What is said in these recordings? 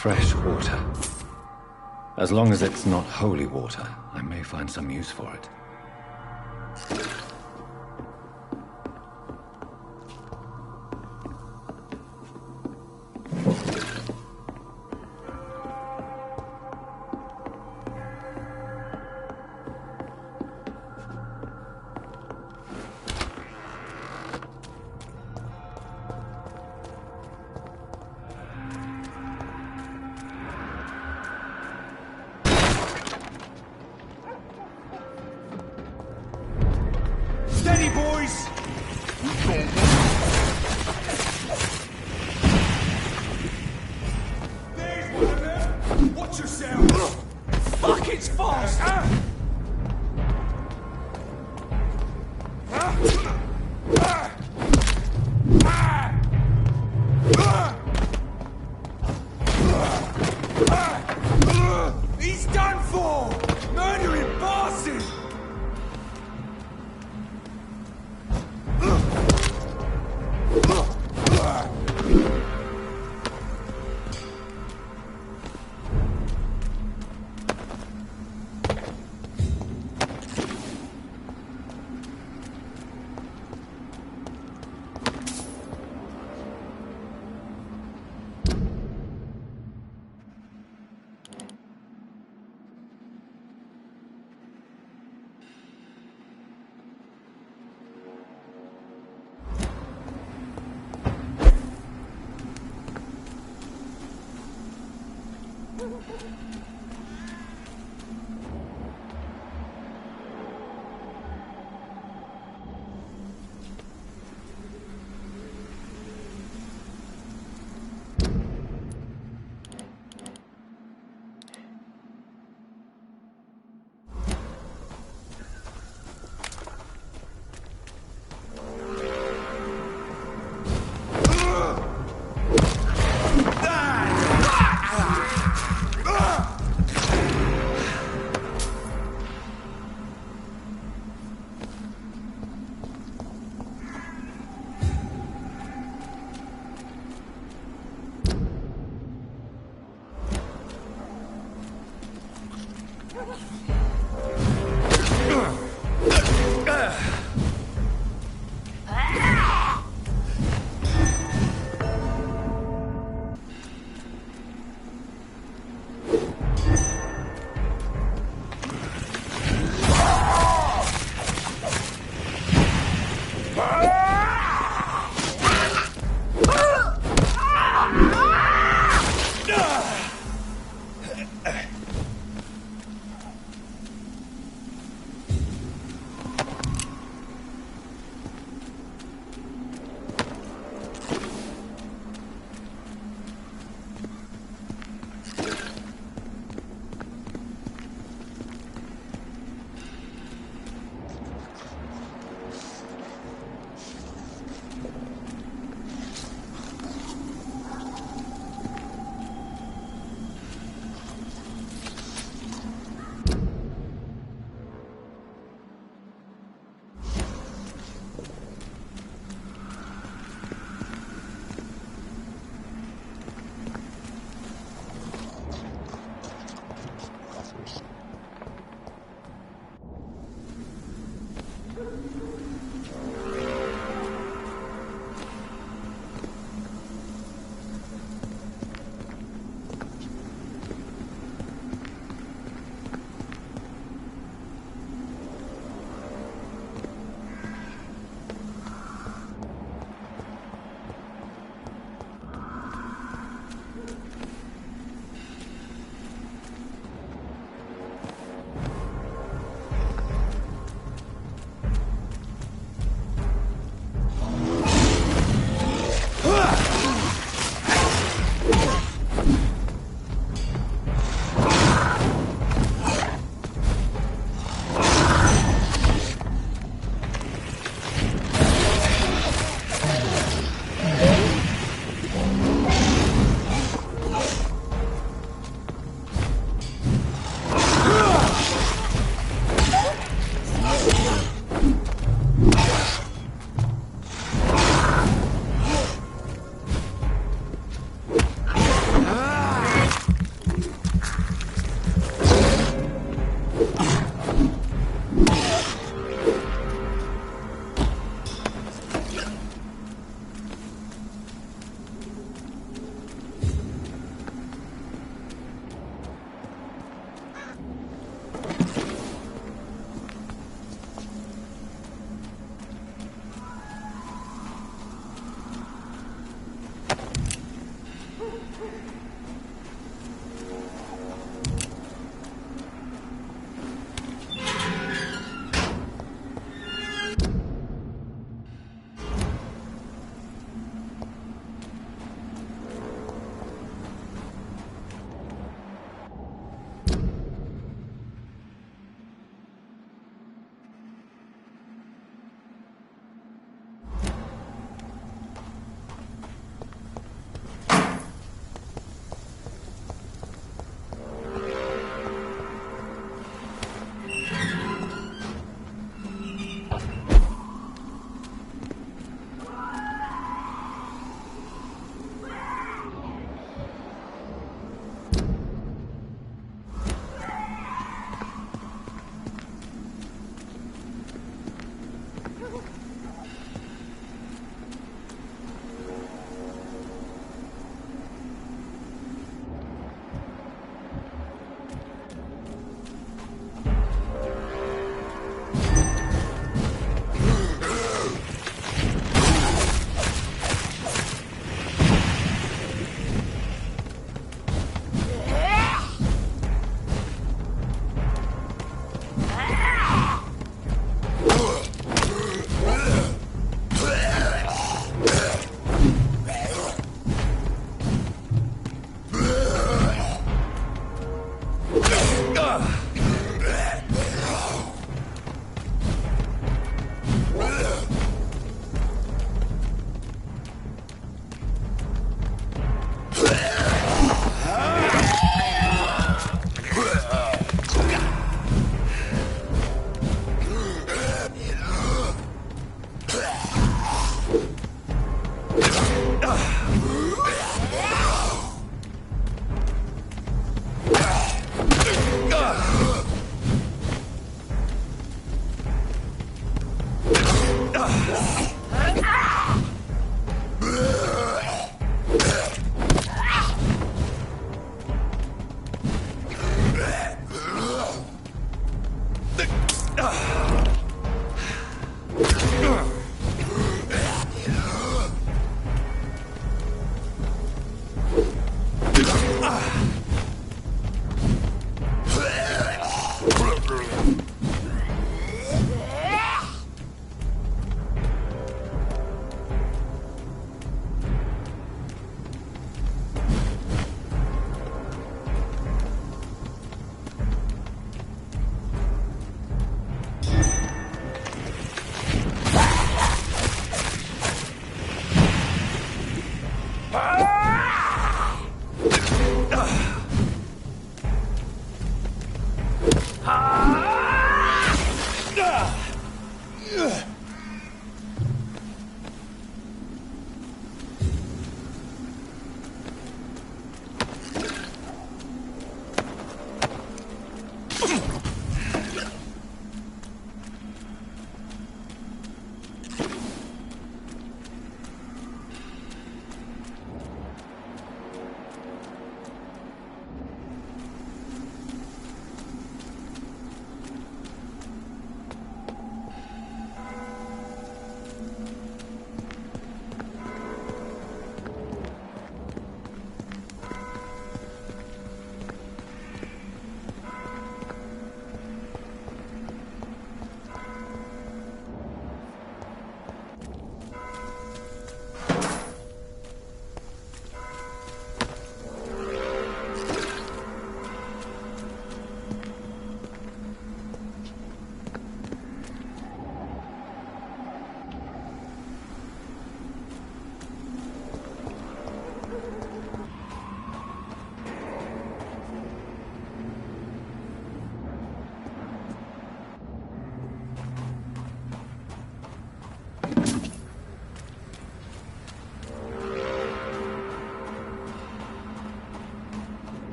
Fresh water. As long as it's not holy water, I may find some use for it.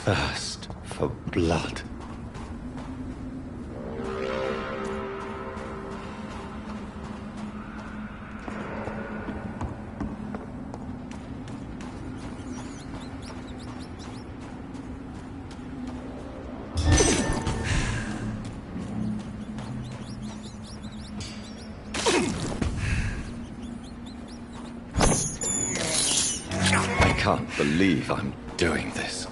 thirst for blood. I can't believe I'm doing this.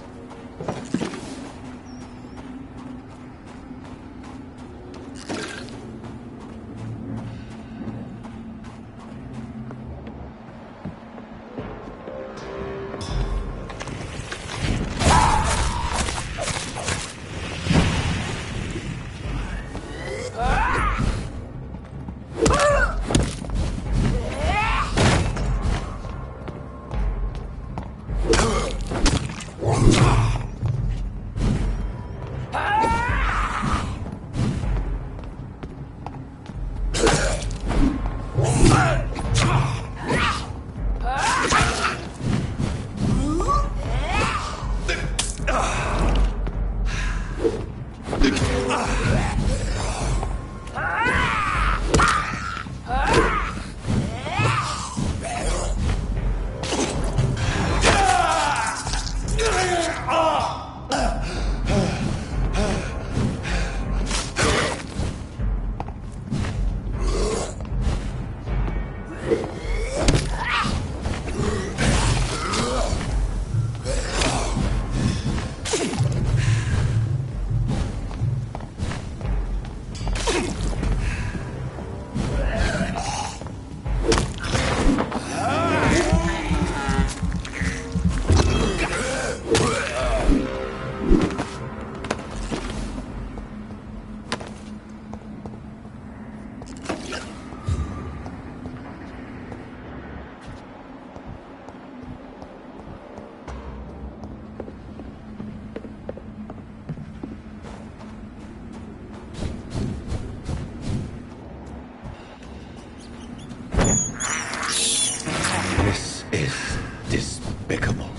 This is despicable.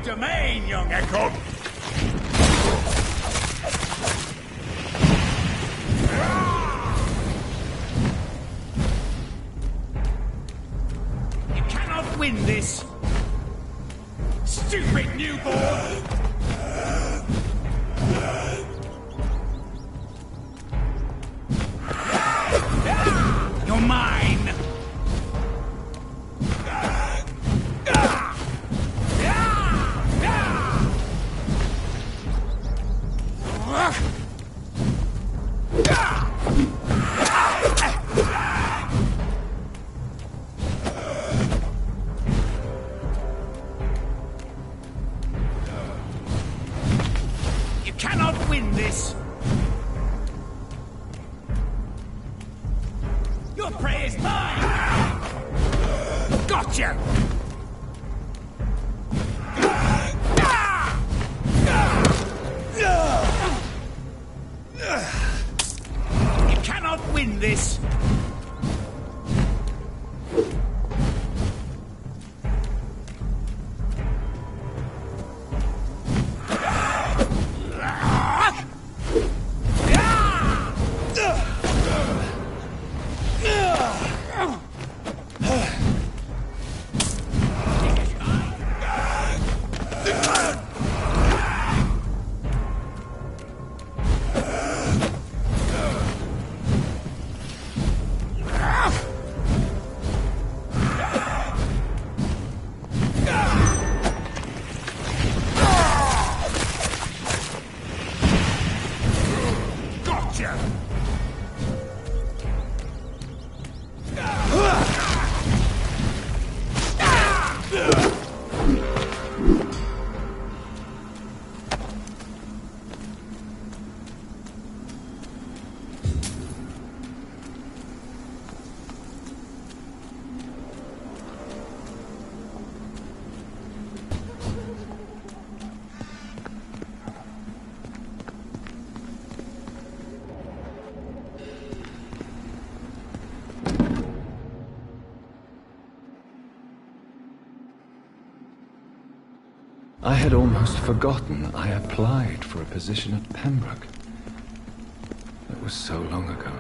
Domain, young echo. mine! You cannot win this! Your prey is mine! Gotcha! You cannot win this! I had almost forgotten I applied for a position at Pembroke. It was so long ago.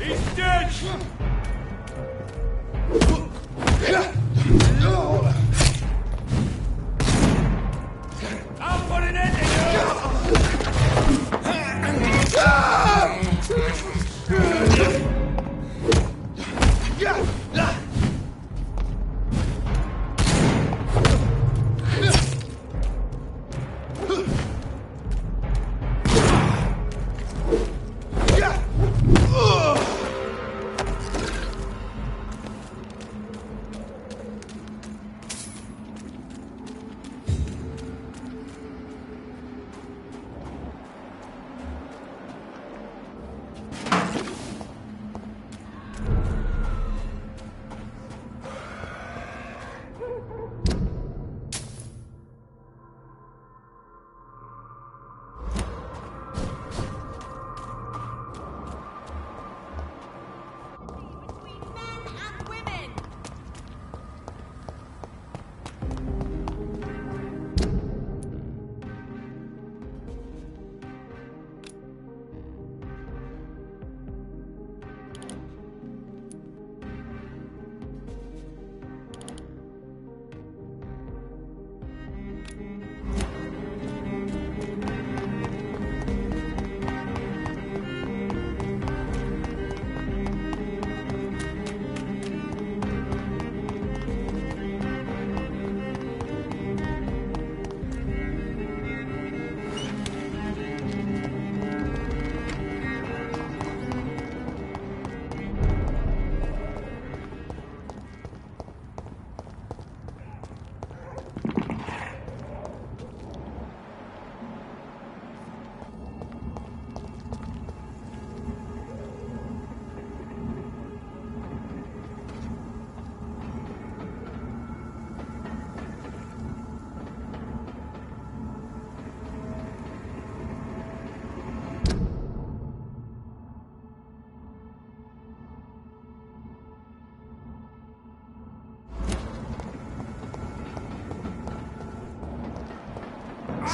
He's dead!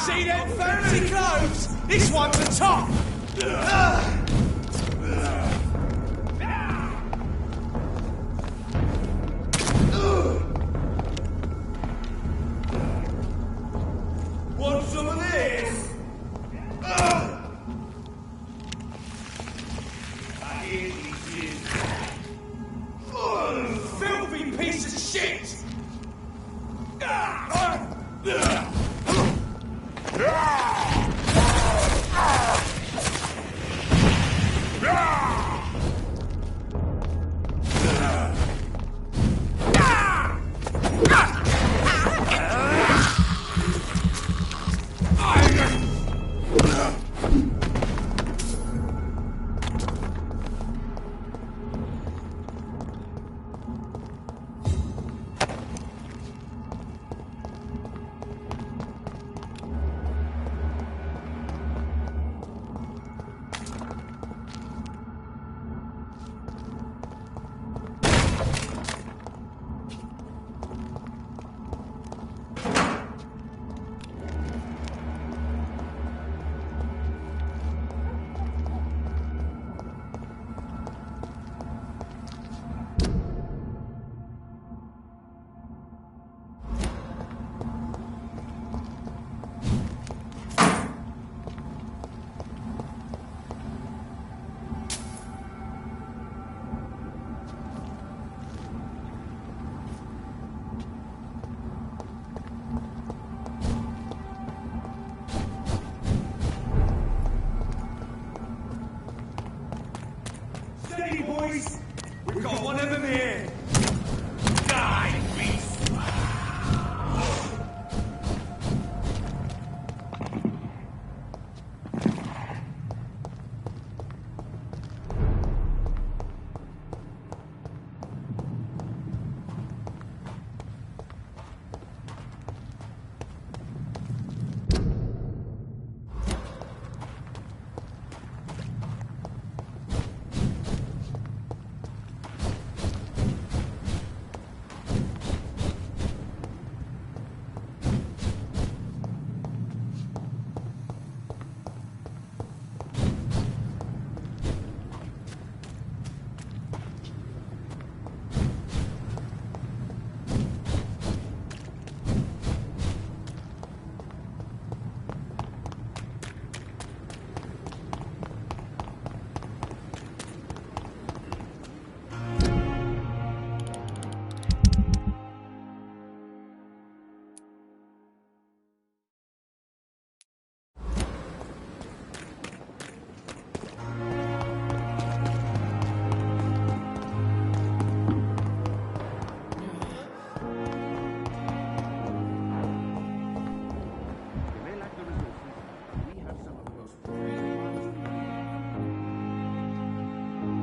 See them fancy clothes? This one's a top! Want some of this? Filthy piece of shit! We've got one of them here! Die, beast!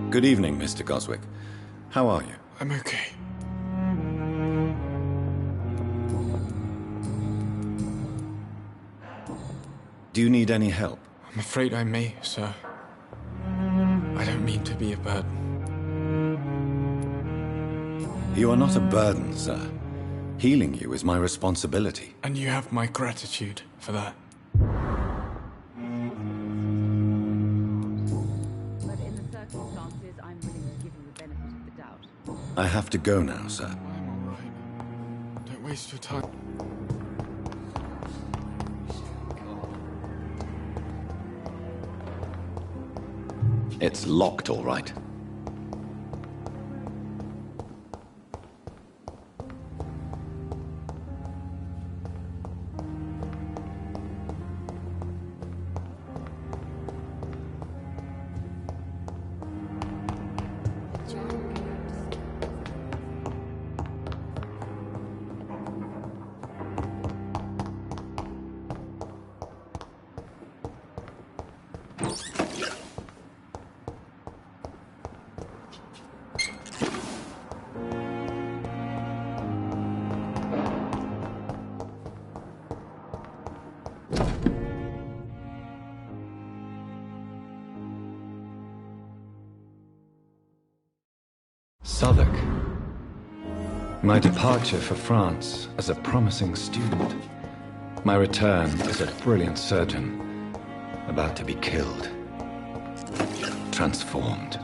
Good evening, Mr. Goswick. How are you? I'm okay. Do you need any help? I'm afraid I may, sir. I don't mean to be a burden. You are not a burden, sir. Healing you is my responsibility. And you have my gratitude for that. I have to go now, sir. I'm all right. Don't waste your time. It's locked, all right. Southwark. My departure for France as a promising student my return as a brilliant surgeon, about to be killed, transformed.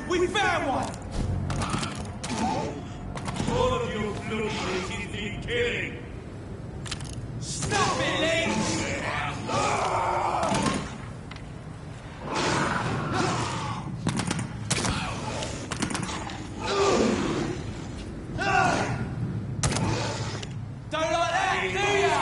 We found one! All of you bloodless he's been killing! Stop it, Leid! Don't like that, do ya?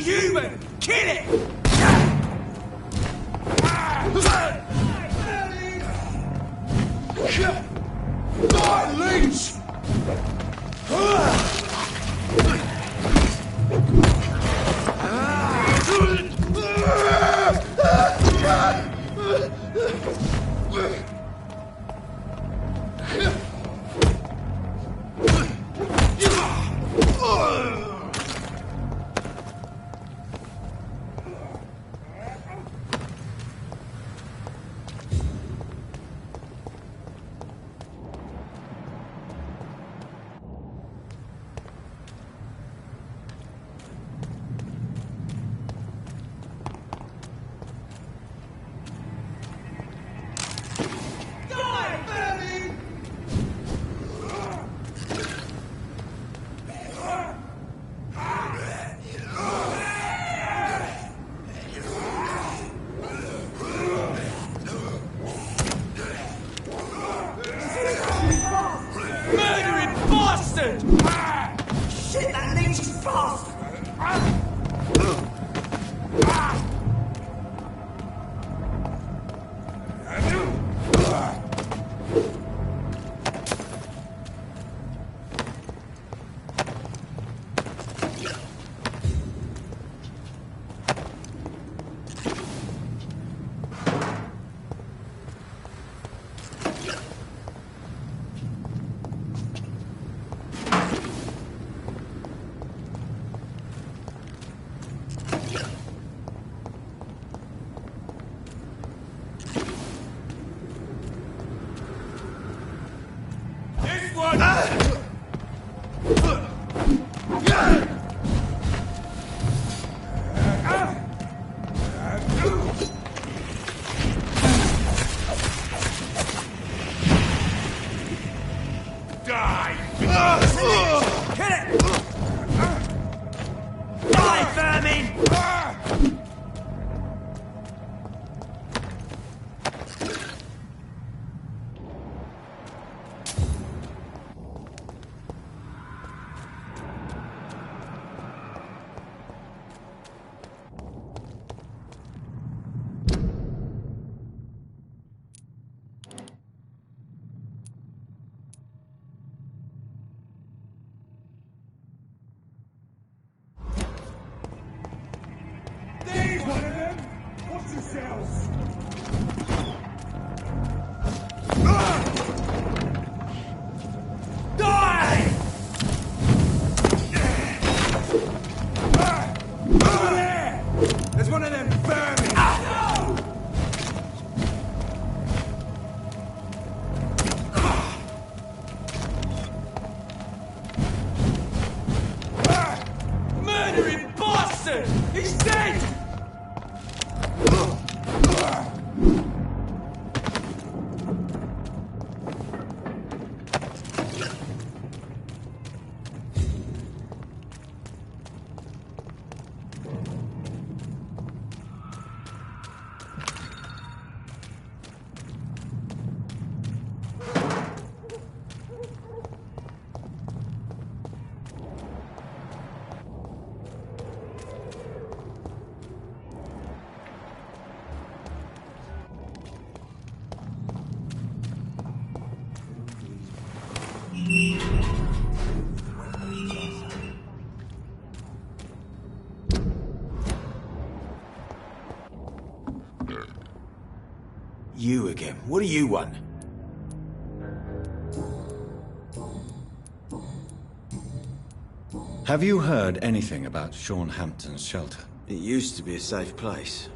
Human! Kill it! Die, leech! bastard! Shit, that leech is fast! You again. What do you want? Have you heard anything about Sean Hampton's shelter? It used to be a safe place.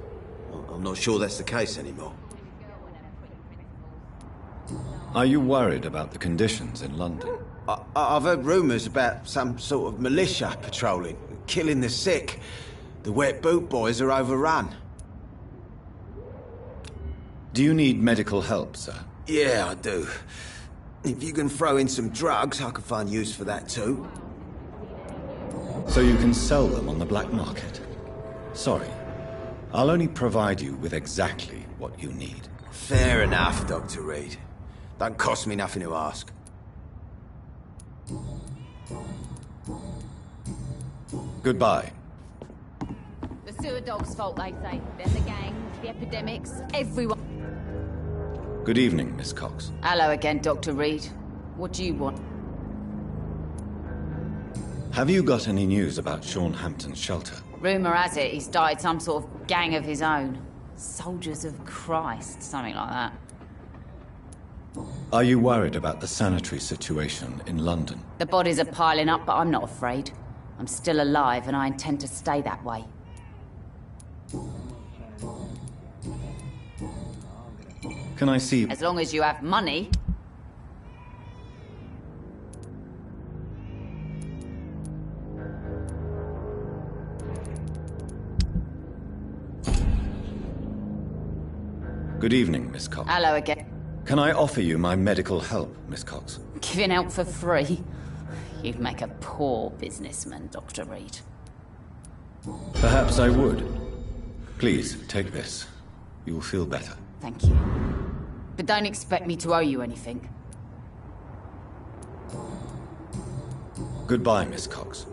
I'm not sure that's the case anymore. Are you worried about the conditions in London? I've heard rumours about some sort of militia patrolling, killing the sick. The wet boot boys are overrun. Do you need medical help, sir? Yeah, I do. If you can throw in some drugs, I can find use for that too. So you can sell them on the black market? Sorry. I'll only provide you with exactly what you need. Fair enough, Dr. Reid. Don't cost me nothing to ask. Goodbye. The sewer dog's fault, they say. Then the gangs, the epidemics, everyone. Good evening, Miss Cox. Hello again, Dr. Reid. What do you want? Have you got any news about Sean Hampton's shelter? Rumour has it he's started some sort of gang of his own. Soldiers of Christ, something like that. Are you worried about the sanitary situation in London? The bodies are piling up, but I'm not afraid. I'm still alive, and I intend to stay that way. Can I see... As long as you have money. Good evening, Miss Cox. Hello again. Can I offer you my medical help, Miss Cox? Giving out for free? You'd make a poor businessman, Dr. Reid. Perhaps I would. Please, take this. You'll feel better. Thank you. But don't expect me to owe you anything. Goodbye, Miss Cox.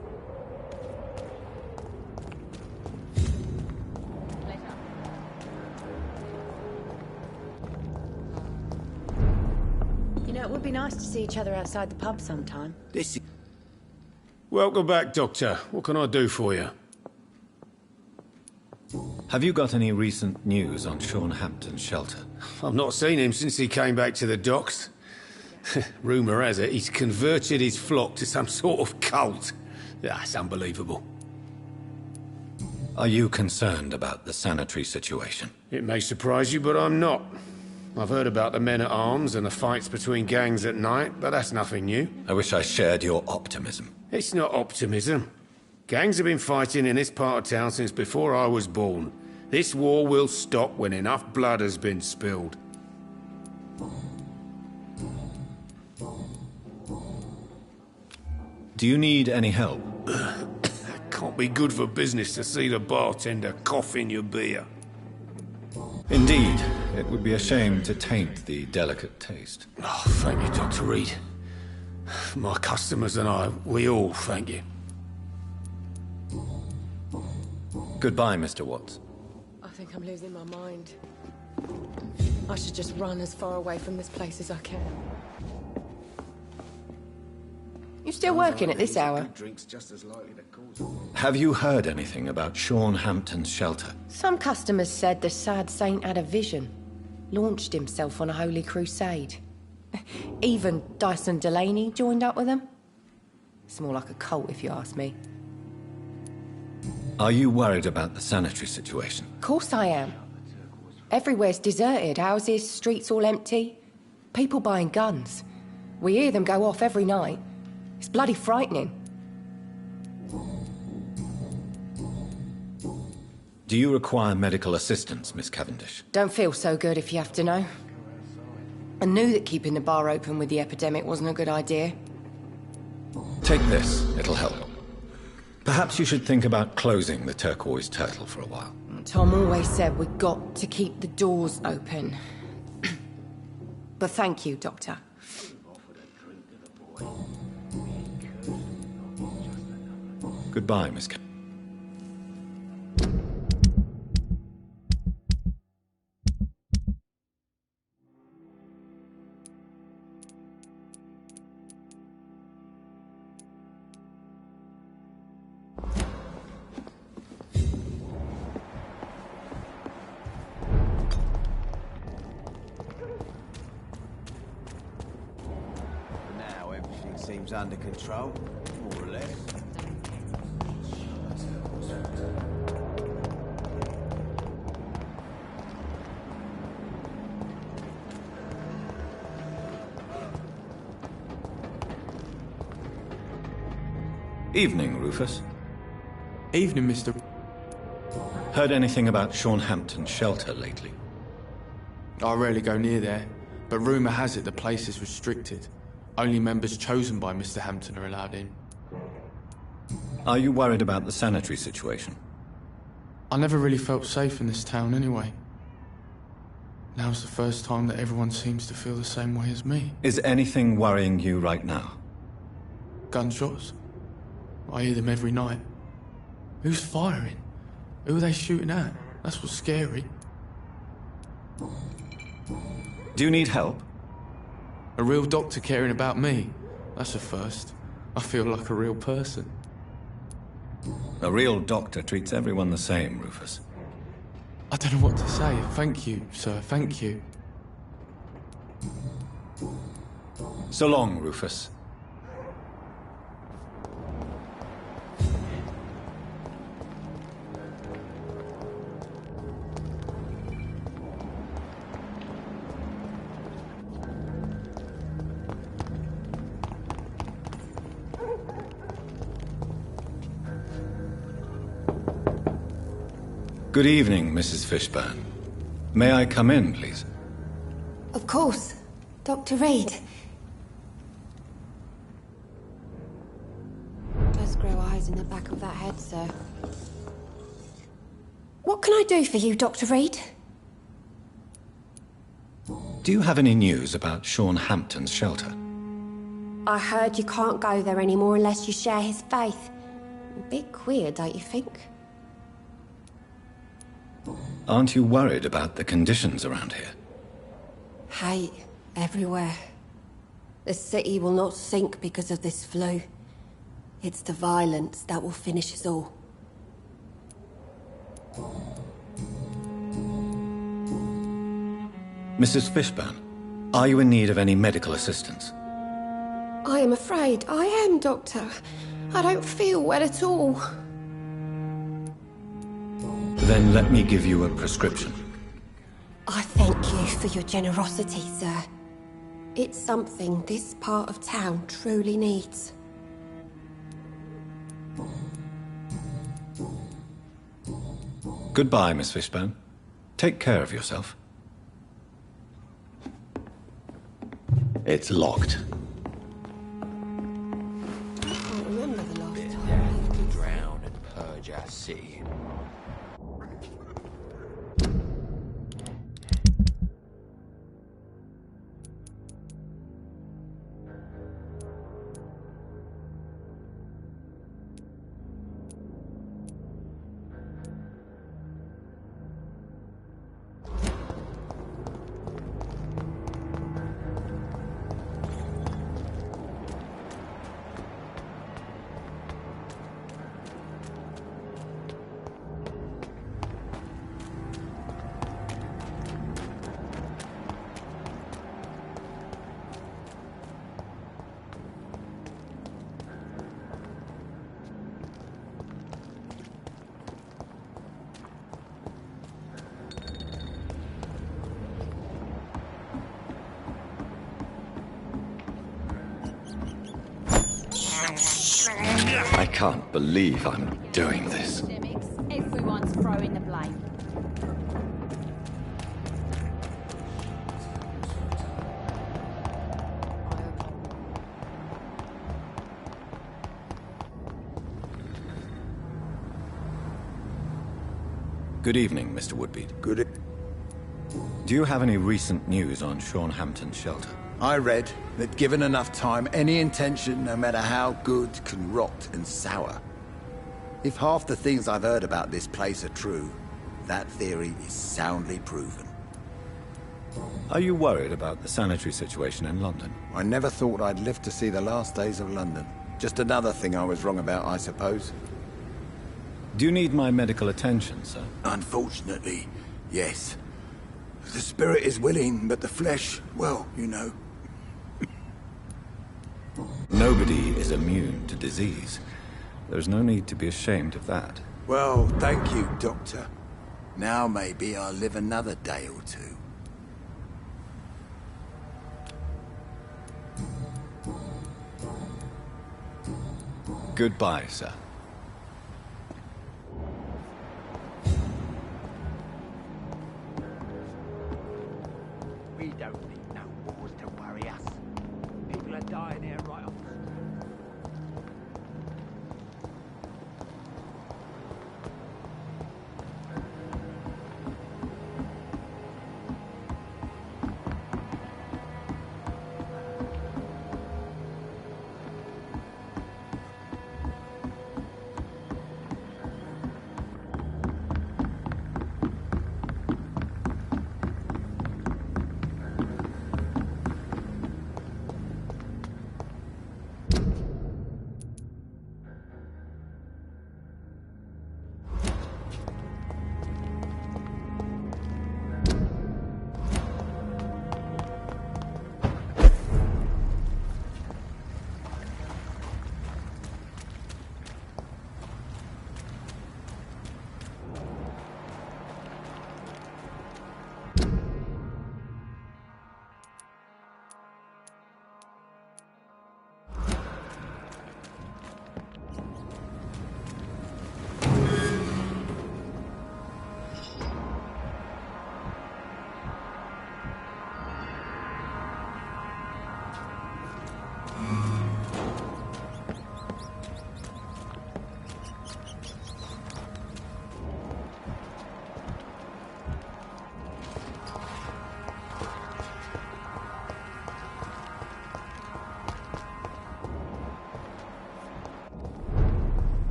You know, it would be nice to see each other outside the pub sometime. This is... Welcome back, Doctor. What can I do for you? Have you got any recent news on Sean Hampton's shelter? I've not seen him since he came back to the docks. Rumour has it he's converted his flock to some sort of cult. That's unbelievable. Are you concerned about the sanitary situation? It may surprise you, but I'm not. I've heard about the men-at-arms and the fights between gangs at night, but that's nothing new. I wish I shared your optimism. It's not optimism. Gangs have been fighting in this part of town since before I was born. This war will stop when enough blood has been spilled. Do you need any help? Can't be good for business to see the bartender cough in your beer. Indeed. It would be a shame to taint the delicate taste. Oh, thank you, Dr. Reid. My customers and I, we all thank you. Goodbye, Mr. Watts. I think I'm losing my mind. I should just run as far away from this place as I can. You still working at this hour? Have you heard anything about Sean Hampton's shelter? Some customers said the sad saint had a vision. Launched himself on a holy crusade. Even Dyson Delaney joined up with them. It's more like a cult, if you ask me. Are you worried about the sanitary situation? Of course I am. Everywhere's deserted. Houses, streets all empty. People buying guns. We hear them go off every night. It's bloody frightening. Do you require medical assistance, Miss Cavendish? Don't feel so good if you have to know. I knew that keeping the bar open with the epidemic wasn't a good idea. Take this, it'll help. Perhaps you should think about closing the Turquoise Turtle for a while. Tom always said we've got to keep the doors open. But thank you, Doctor. Goodbye, Miss Cavendish. Now everything seems under control, more or less. Evening, Rufus. Evening, Mr. Heard anything about Sean Hampton's shelter lately? I rarely go near there, but rumour has it the place is restricted. Only members chosen by Mr. Hampton are allowed in. Are you worried about the sanitary situation? I never really felt safe in this town anyway. Now's the first time that everyone seems to feel the same way as me. Is anything worrying you right now? Gunshots. I hear them every night. Who's firing? Who are they shooting at? That's what's scary. Do you need help? A real doctor caring about me. That's a first. I feel like a real person. A real doctor treats everyone the same, Rufus. I don't know what to say. Thank you, sir. Thank you. So long, Rufus. Good evening, Mrs. Fishburne. May I come in, please? Of course. Dr. Reid. Does grow eyes in the back of that head, sir. What can I do for you, Dr. Reid? Do you have any news about Sean Hampton's shelter? I heard you can't go there anymore unless you share his faith. A bit queer, don't you think? Aren't you worried about the conditions around here? Hate everywhere. The city will not sink because of this flu. It's the violence that will finish us all. Mrs. Fishburne, are you in need of any medical assistance? I am afraid I am, Doctor. I don't feel well at all. Then let me give you a prescription. I thank you for your generosity, sir. It's something this part of town truly needs. Goodbye, Miss Fishburne. Take care of yourself. It's locked. I can't remember the last time. To drown and purge our city. I can't believe I'm doing this. Everyone's throwing the blame. Good evening, Mr. Woodbeat. Good. Do you have any recent news on Sean Hampton's shelter? I read that given enough time, any intention, no matter how good, can rot and sour. If half the things I've heard about this place are true, that theory is soundly proven. Are you worried about the sanitary situation in London? I never thought I'd live to see the last days of London. Just another thing I was wrong about, I suppose. Do you need my medical attention, sir? Unfortunately, yes. The spirit is willing, but the flesh, well, you know. Nobody is immune to disease. There's no need to be ashamed of that. Well, thank you, Doctor. Now maybe I'll live another day or two. Goodbye, sir. We don't need no wars to worry us. People are dying here right off.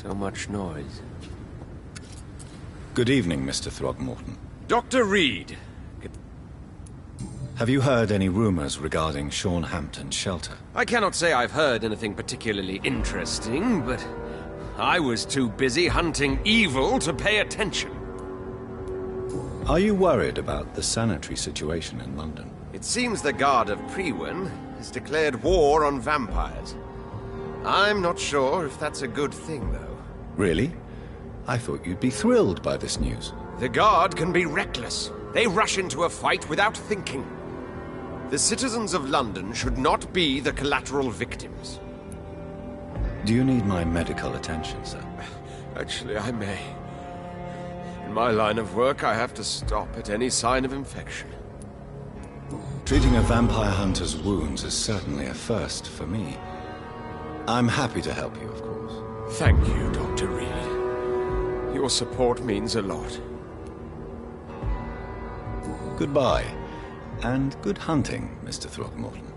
So much noise. Good evening, Mr. Throgmorton. Dr. Reid. Have you heard any rumors regarding Sean Hampton's shelter? I cannot say I've heard anything particularly interesting, but I was too busy hunting evil to pay attention. Are you worried about the sanitary situation in London? It seems the Guard of Prewen has declared war on vampires. I'm not sure if that's a good thing, though. Really? I thought you'd be thrilled by this news. The Guard can be reckless. They rush into a fight without thinking. The citizens of London should not be the collateral victims. Do you need my medical attention, sir? Actually, I may. In my line of work, I have to stop at any sign of infection. Treating a vampire hunter's wounds is certainly a first for me. I'm happy to help you, of course. Thank you, Dr. Reid. Your support means a lot. Goodbye, and good hunting, Mr. Throgmorton.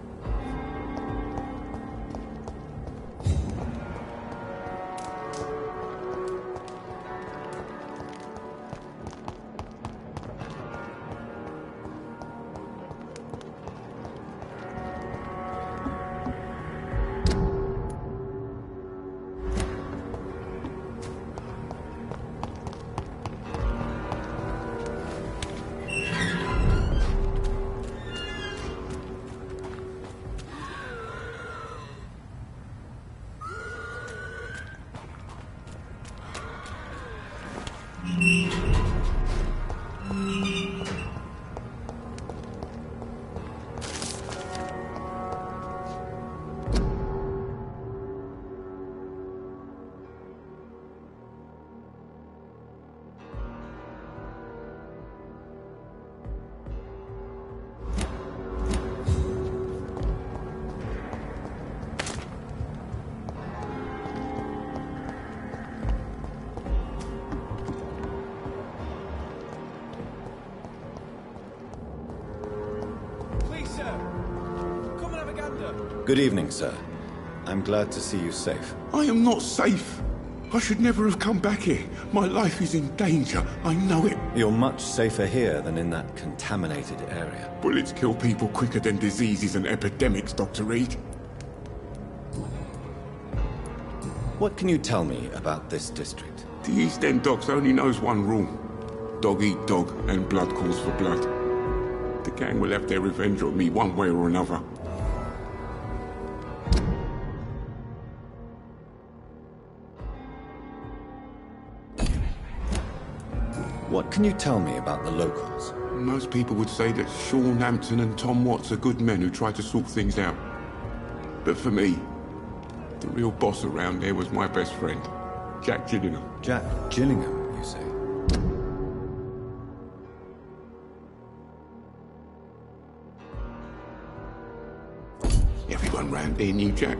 Good evening, sir. I'm glad to see you safe. I am not safe. I should never have come back here. My life is in danger. I know it. You're much safer here than in that contaminated area. Bullets kill people quicker than diseases and epidemics, Dr. Reid. What can you tell me about this district? The East End Docks only knows one rule. Dog eat dog, and blood calls for blood. The gang will have their revenge on me one way or another. What can you tell me about the locals? Most people would say that Sean Hampton and Tom Watts are good men who try to sort things out. But for me, the real boss around there was my best friend, Jack Gillingham. Jack Gillingham, you say? Everyone round there knew Jack.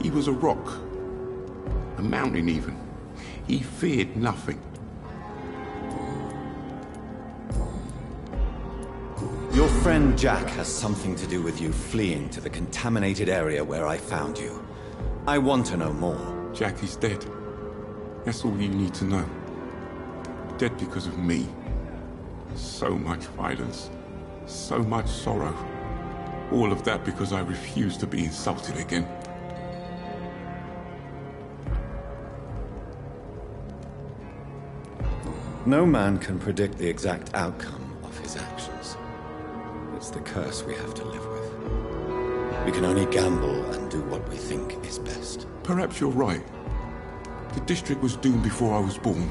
He was a rock. A mountain even. He feared nothing. Your friend Jack has something to do with you fleeing to the contaminated area where I found you. I want to know more. Jack is dead. That's all you need to know. Dead because of me. So much violence. So much sorrow. All of that because I refuse to be insulted again. No man can predict the exact outcome of his actions. It's the curse we have to live with. We can only gamble and do what we think is best. Perhaps you're right. The district was doomed before I was born.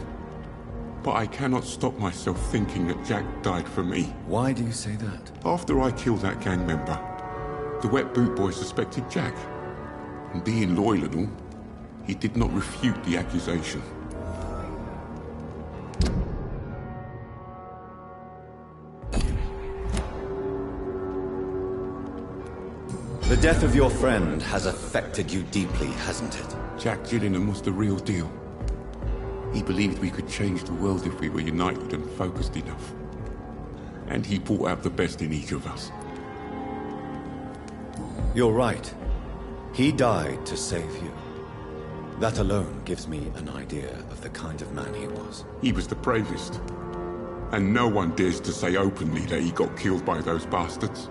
But I cannot stop myself thinking that Jack died for me. Why do you say that? After I killed that gang member, the Wet Boot Boy suspected Jack. And being loyal and all, he did not refute the accusation. The death of your friend has affected you deeply, hasn't it? Jack Gillingham was the real deal. He believed we could change the world if we were united and focused enough. And he brought out the best in each of us. You're right. He died to save you. That alone gives me an idea of the kind of man he was. He was the bravest. And no one dares to say openly that he got killed by those bastards.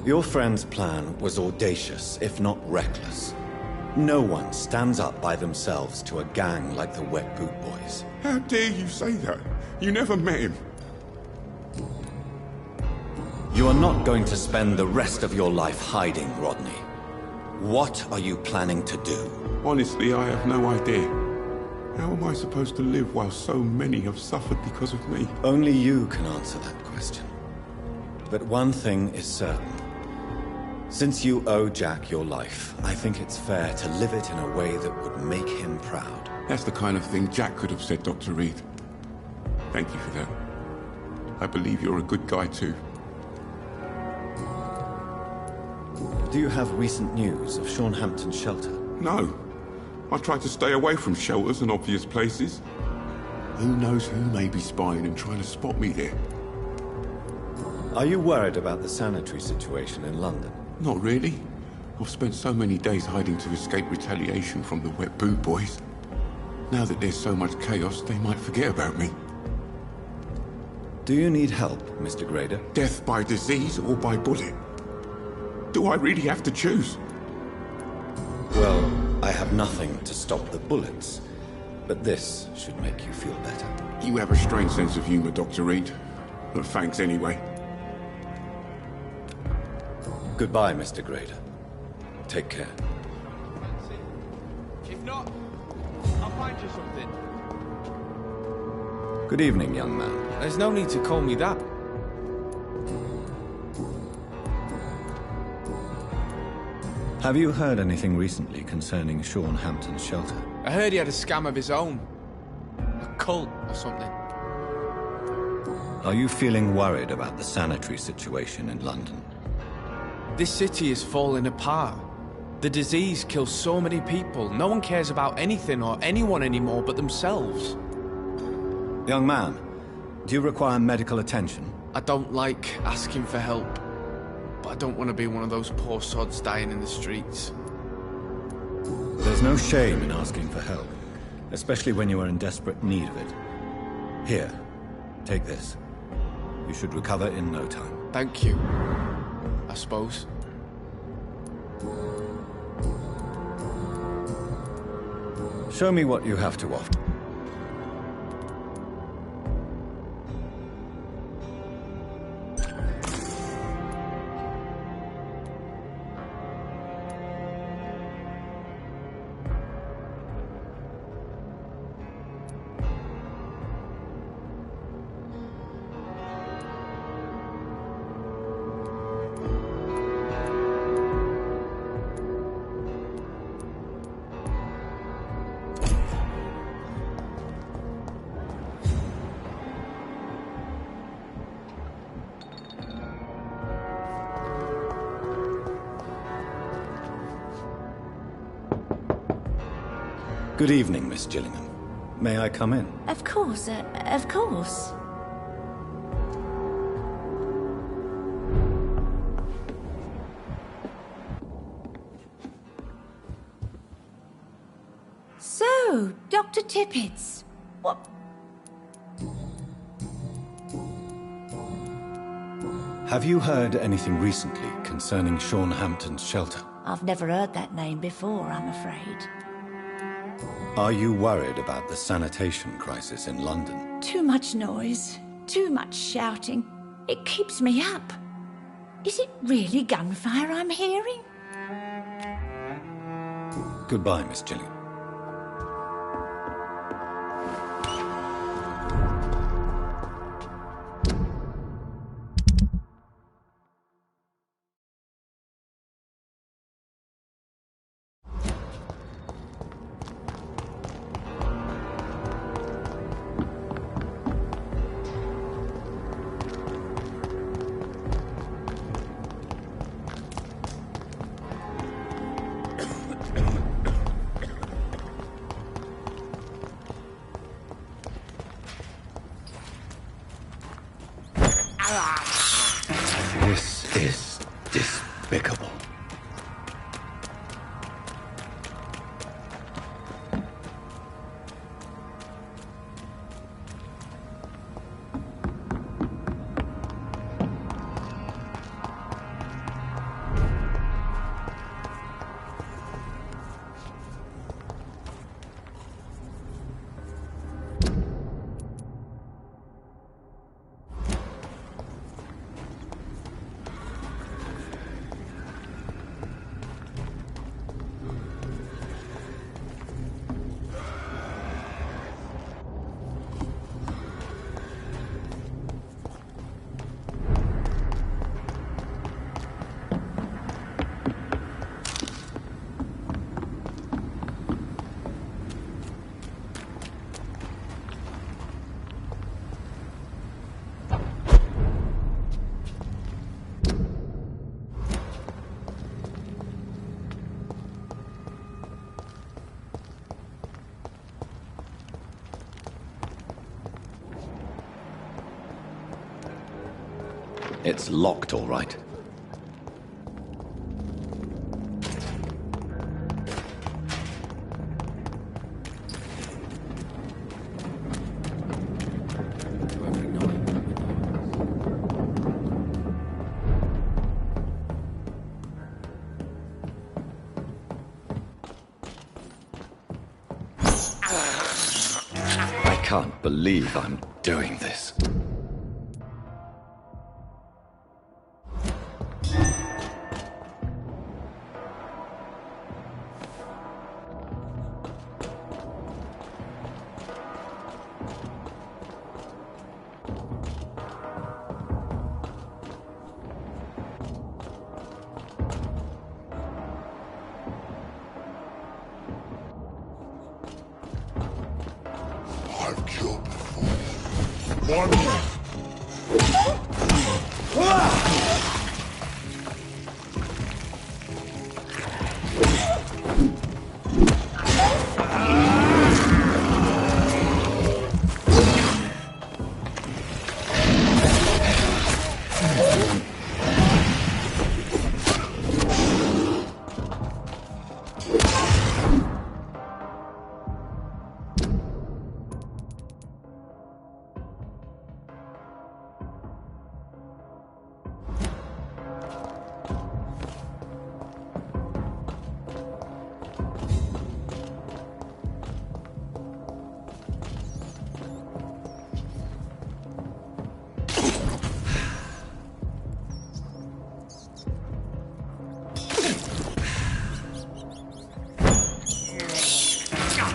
Your friend's plan was audacious, if not reckless. No one stands up by themselves to a gang like the Wet Boot Boys. How dare you say that? You never met him. You are not going to spend the rest of your life hiding, Rodney. What are you planning to do? Honestly, I have no idea. How am I supposed to live while so many have suffered because of me? Only you can answer that question. But one thing is certain. Since you owe Jack your life, I think it's fair to live it in a way that would make him proud. That's the kind of thing Jack could have said, Dr. Reid. Thank you for that. I believe you're a good guy too. Do you have recent news of Sean Hampton's shelter? No. I try to stay away from shelters and obvious places. Who knows who may be spying and trying to spot me there? Are you worried about the sanitary situation in London? Not really. I've spent so many days hiding to escape retaliation from the Wet Boot Boys. Now that there's so much chaos, they might forget about me. Do you need help, Mr. Grader? Death by disease or by bullet? Do I really have to choose? Well, I have nothing to stop the bullets, but this should make you feel better. You have a strange sense of humor, Dr. Reid. But thanks anyway. Goodbye, Mr. Grader. Take care. If not, I'll find you something. Good evening, young man. There's no need to call me that. Have you heard anything recently concerning Sean Hampton's shelter? I heard he had a scam of his own. A cult or something. Are you feeling worried about the sanitary situation in London? This city is falling apart. The disease kills so many people. No one cares about anything or anyone anymore but themselves. Young man, do you require medical attention? I don't like asking for help. But I don't want to be one of those poor sods dying in the streets. There's no shame in asking for help, especially when you are in desperate need of it. Here, take this. You should recover in no time. Thank you, I suppose. Show me what you have to offer. Good evening, Miss Gillingham. May I come in? Of course, of course. So, Dr. Tippets, what... Have you heard anything recently concerning Sean Hampton's shelter? I've never heard that name before, I'm afraid. Are you worried about the sanitation crisis in London? Too much noise, too much shouting. It keeps me up. Is it really gunfire I'm hearing? Goodbye, Miss Gillingham. This is despicable. It's locked, all right. I can't believe I'm doing this. I've killed before. One more.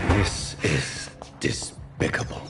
This is despicable.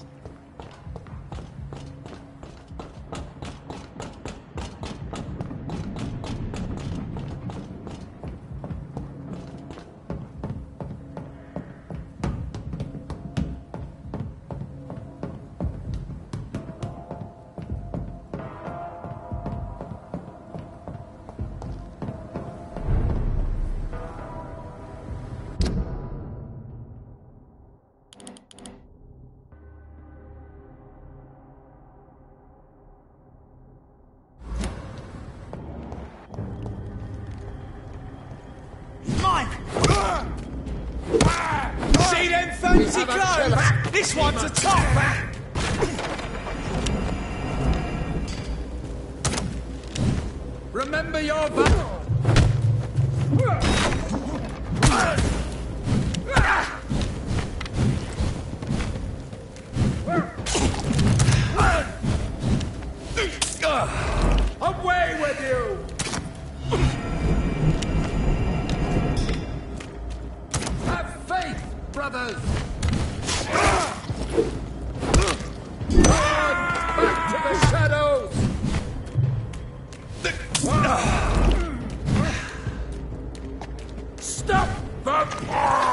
See them fancy clothes? This one's a top! Remember your vow. Away with you! Have faith, brothers! Back to the shadows! Stop! Vampyr!